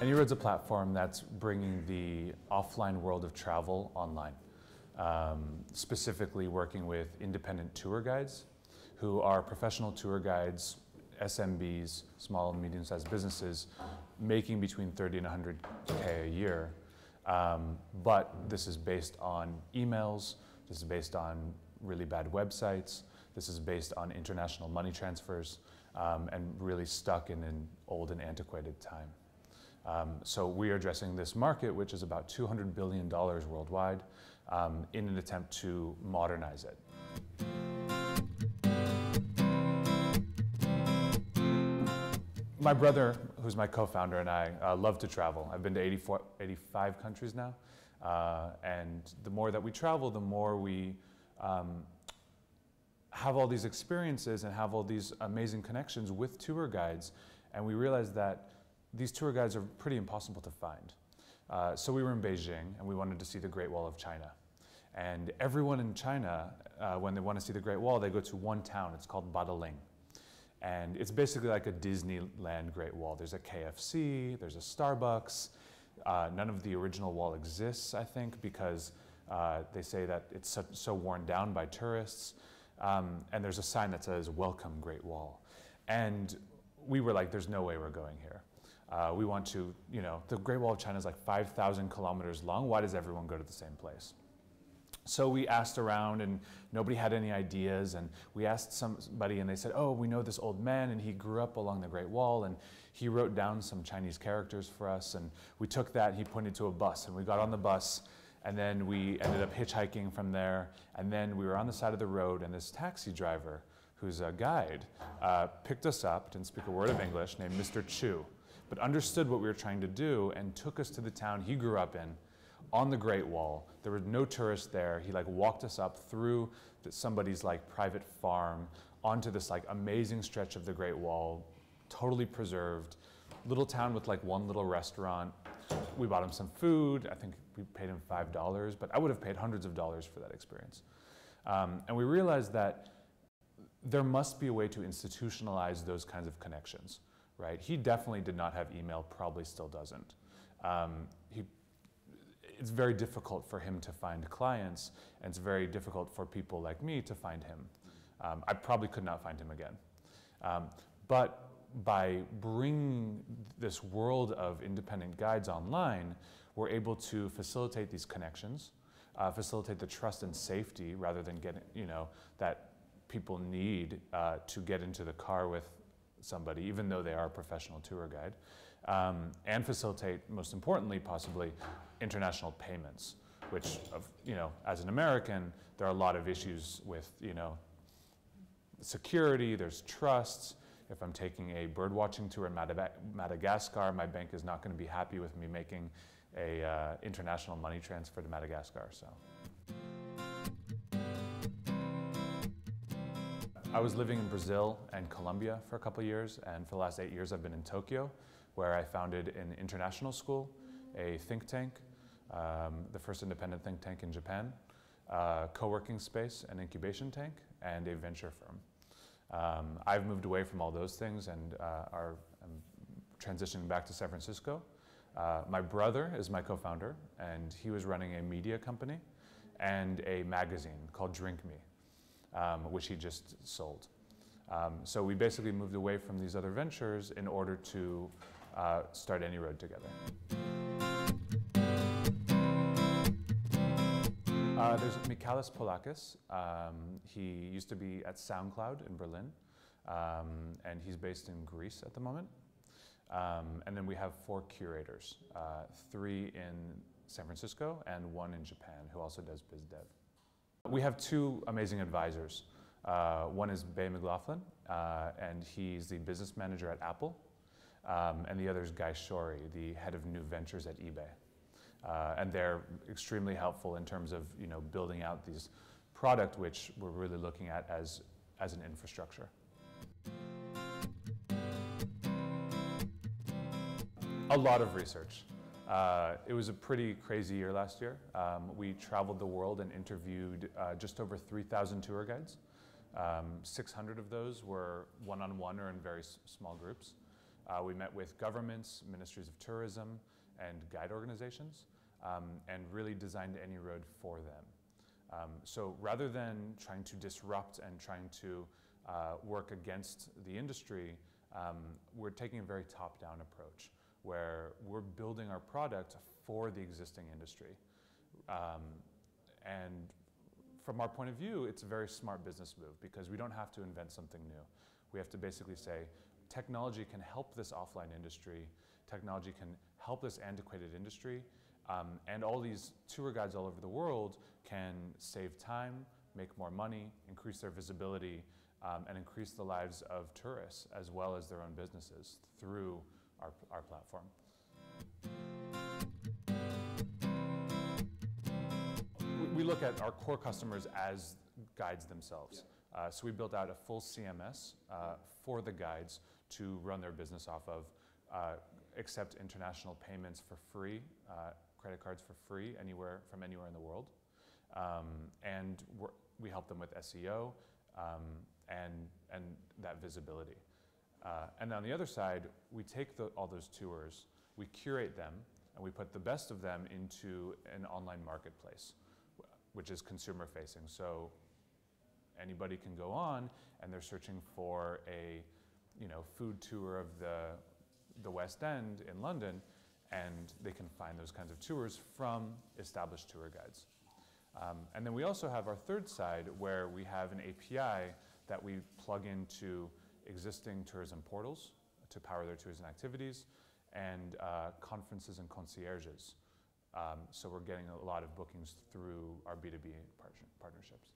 AnyRoad's a platform that's bringing the offline world of travel online, specifically working with independent tour guides who are professional tour guides, SMBs, small and medium-sized businesses, making between 30 and 100K a year. But this is based on emails, this is based on really bad websites, this is based on international money transfers, and really stuck in an old and antiquated time. So we are addressing this market, which is about $200 billion worldwide, in an attempt to modernize it. My brother, who's my co-founder, and I love to travel. I've been to 85 countries now, and the more that we travel, the more we have all these experiences and have all these amazing connections with tour guides, and we realize that these tour guides are pretty impossible to find. So we were in Beijing, and we wanted to see the Great Wall of China. And everyone in China, when they want to see the Great Wall, they go to one town. It's called Badaling. And it's basically like a Disneyland Great Wall. There's a KFC, there's a Starbucks. None of the original wall exists, I think, because they say that it's so worn down by tourists. And there's a sign that says, "Welcome, Great Wall." And we were like, there's no way we're going here. We want to, the Great Wall of China is like 5,000 kilometers long. Why does everyone go to the same place? So we asked around and nobody had any ideas, and we asked somebody and they said, oh, we know this old man and he grew up along the Great Wall and he wrote down some Chinese characters for us, and we took that and he pointed to a bus, and we got on the bus and then we ended up hitchhiking from there, and then we were on the side of the road and this taxi driver, who's a guide, picked us up, didn't speak a word of English, named Mr. Chu, but understood what we were trying to do and took us to the town he grew up in, on the Great Wall. There were no tourists there. He walked us up through somebody's private farm onto this amazing stretch of the Great Wall, totally preserved, little town with one little restaurant. We bought him some food. I think we paid him $5, but I would have paid hundreds of dollars for that experience. And we realized that there must be a way to institutionalize those kinds of connections, right? He definitely did not have email, probably still doesn't. It's very difficult for him to find clients, and it's very difficult for people like me to find him. I probably could not find him again. But by bringing this world of independent guides online, we're able to facilitate these connections, facilitate the trust and safety rather than getting, that people need to get into the car with somebody, even though they are a professional tour guide, and facilitate, most importantly, possibly, international payments, which, as an American, there are a lot of issues with, security, there's trust. If I'm taking a bird watching tour in Madagascar, my bank is not going to be happy with me making a international money transfer to Madagascar, so. I was living in Brazil and Colombia for a couple of years, and for the last 8 years I've been in Tokyo, where I founded an international school, a think tank, the first independent think tank in Japan, a co-working space, an incubation tank, and a venture firm. I've moved away from all those things and I'm transitioning back to San Francisco. My brother is my co-founder, and he was running a media company and a magazine called Drink Me, which he just sold. So we basically moved away from these other ventures in order to start AnyRoad together. There's Michalis Polakis. He used to be at SoundCloud in Berlin, and he's based in Greece at the moment. And then we have 4 curators, 3 in San Francisco and 1 in Japan, who also does biz dev. We have 2 amazing advisors. One is Bay McLaughlin, and he's the business manager at Apple. And the other is Guy Shorey, the head of new ventures at eBay. And they're extremely helpful in terms of building out these product, which we're really looking at as an infrastructure. A lot of research. It was a pretty crazy year last year. We traveled the world and interviewed just over 3,000 tour guides. 600 of those were one-on-one or in very small groups. We met with governments, ministries of tourism, and guide organizations, and really designed AnyRoad for them. So rather than trying to disrupt and trying to work against the industry, we're taking a very top-down approach where we're building our product for the existing industry. And from our point of view, it's a very smart business move because we don't have to invent something new. We have to basically say, technology can help this offline industry, technology can help this antiquated industry, and all these tour guides all over the world can save time, make more money, increase their visibility, and increase the lives of tourists as well as their own businesses through our platform. We look at our core customers as guides themselves. Yeah. So we built out a full CMS for the guides to run their business off of, accept international payments for free, credit cards for free from anywhere in the world. And we help them with SEO and that visibility. And on the other side, we take all those tours, we curate them, and we put the best of them into an online marketplace, which is consumer facing. So anybody can go on and they're searching for a food tour of the West End in London, and they can find those kinds of tours from established tour guides. And then we also have our third side where we have an API that we plug into existing tourism portals to power their tours and activities, and conferences and concierges. So we're getting a lot of bookings through our B2B partnerships.